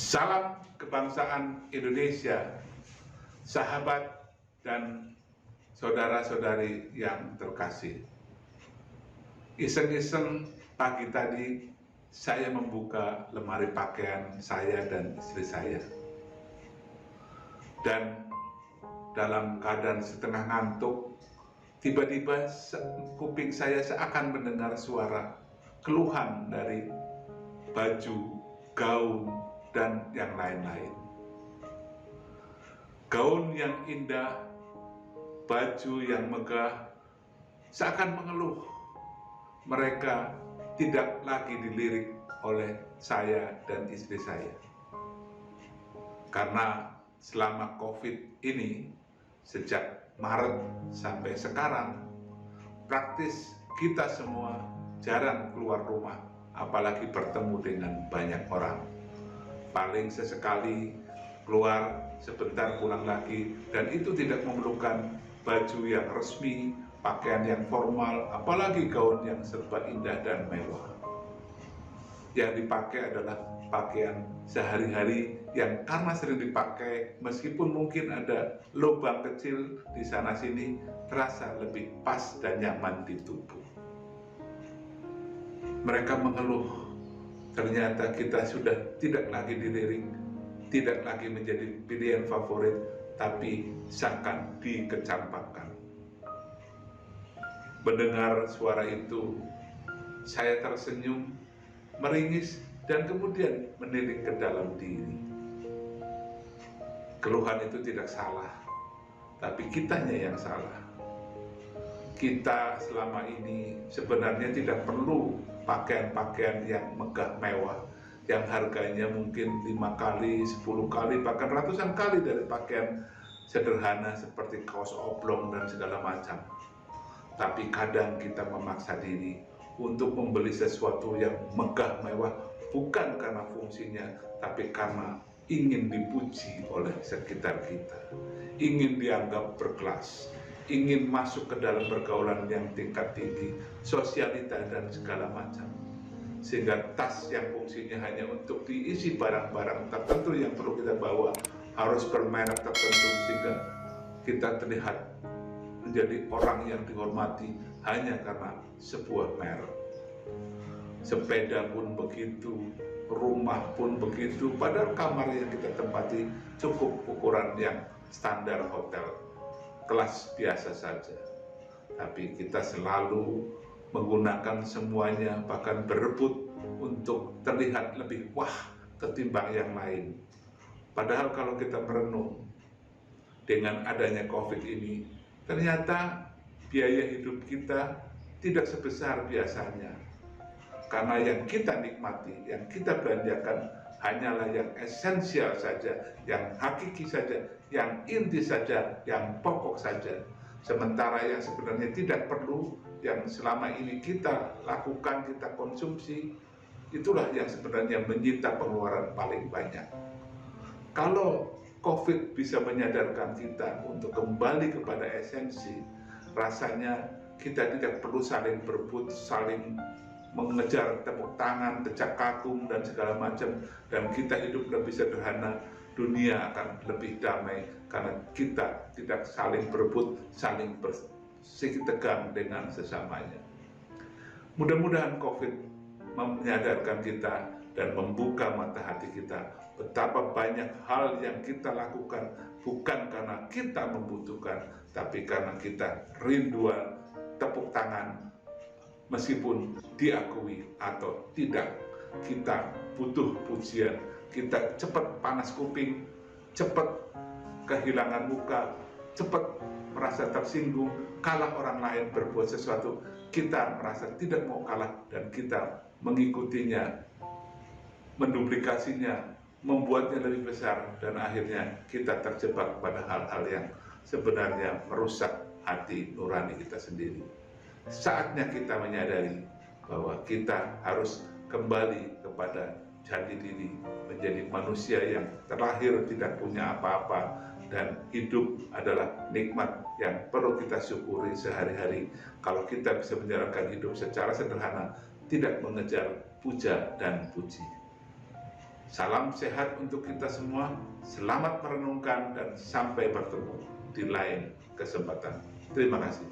Salam kebangsaan Indonesia, sahabat dan saudara-saudari yang terkasih. Iseng-iseng pagi tadi saya membuka lemari pakaian saya dan istri saya. Dan dalam keadaan setengah ngantuk, tiba-tiba kuping saya seakan mendengar suara keluhan dari baju, gaun, dan yang lain-lain. Gaun yang indah, baju yang megah, seakan mengeluh. Mereka tidak lagi dilirik oleh saya dan istri saya. Karena selama COVID ini, sejak Maret sampai sekarang, praktis kita semua jarang keluar rumah, apalagi bertemu dengan banyak orang. Paling sesekali keluar, sebentar pulang lagi, dan itu tidak memerlukan baju yang resmi, pakaian yang formal, apalagi gaun yang serba indah dan mewah. Yang dipakai adalah pakaian sehari-hari yang karena sering dipakai, meskipun mungkin ada lubang kecil di sana-sini, terasa lebih pas dan nyaman di tubuh. Mereka mengeluh, ternyata kita sudah tidak lagi dilirik, tidak lagi menjadi pilihan favorit, tapi seakan dikecampakkan. Mendengar suara itu, saya tersenyum, meringis, dan kemudian menilik ke dalam diri. Keluhan itu tidak salah, tapi kitanya yang salah. Kita selama ini sebenarnya tidak perlu pakaian-pakaian yang megah mewah, yang harganya mungkin 5 kali, 10 kali, bahkan ratusan kali dari pakaian sederhana seperti kaos oblong dan segala macam. Tapi kadang kita memaksa diri untuk membeli sesuatu yang megah mewah, bukan karena fungsinya, tapi karena ingin dipuji oleh sekitar kita, ingin dianggap berkelas, ingin masuk ke dalam pergaulan yang tingkat tinggi, sosialita dan segala macam. Sehingga tas yang fungsinya hanya untuk diisi barang-barang tertentu yang perlu kita bawa harus bermerek tertentu, sehingga kita terlihat menjadi orang yang dihormati hanya karena sebuah merek. Sepeda pun begitu, rumah pun begitu, padahal kamar yang kita tempati cukup ukuran yang standar hotel, kelas biasa saja. Tapi kita selalu menggunakan semuanya, bahkan berebut untuk terlihat lebih wah ketimbang yang lain. Padahal kalau kita merenung, dengan adanya COVID ini, ternyata biaya hidup kita tidak sebesar biasanya. Karena yang kita nikmati, yang kita belanjakan hanyalah yang esensial saja, yang hakiki saja, yang inti saja, yang pokok saja. Sementara yang sebenarnya tidak perlu, yang selama ini kita lakukan, kita konsumsi, itulah yang sebenarnya menyita pengeluaran paling banyak. Kalau COVID bisa menyadarkan kita untuk kembali kepada esensi, rasanya kita tidak perlu saling berebut, saling mengejar tepuk tangan, decak kagum, dan segala macam, dan kita hidup lebih sederhana, dunia akan lebih damai karena kita tidak saling berebut, saling bersitegang dengan sesamanya. Mudah-mudahan COVID menyadarkan kita dan membuka mata hati kita betapa banyak hal yang kita lakukan bukan karena kita membutuhkan, tapi karena kita rinduan, tepuk tangan, meskipun diakui atau tidak. Kita butuh pujian, kita cepat panas kuping, cepat kehilangan muka, cepat merasa tersinggung, kalah orang lain berbuat sesuatu, kita merasa tidak mau kalah dan kita mengikutinya, menduplikasinya, membuatnya lebih besar, dan akhirnya kita terjebak pada hal-hal yang sebenarnya merusak hati nurani kita sendiri. Saatnya kita menyadari bahwa kita harus kembali kepada jati diri, menjadi manusia yang terlahir tidak punya apa-apa, dan hidup adalah nikmat yang perlu kita syukuri sehari-hari. Kalau kita bisa menjalankan hidup secara sederhana, tidak mengejar puja dan puji. Salam sehat untuk kita semua, selamat merenungkan dan sampai bertemu di lain kesempatan. Terima kasih.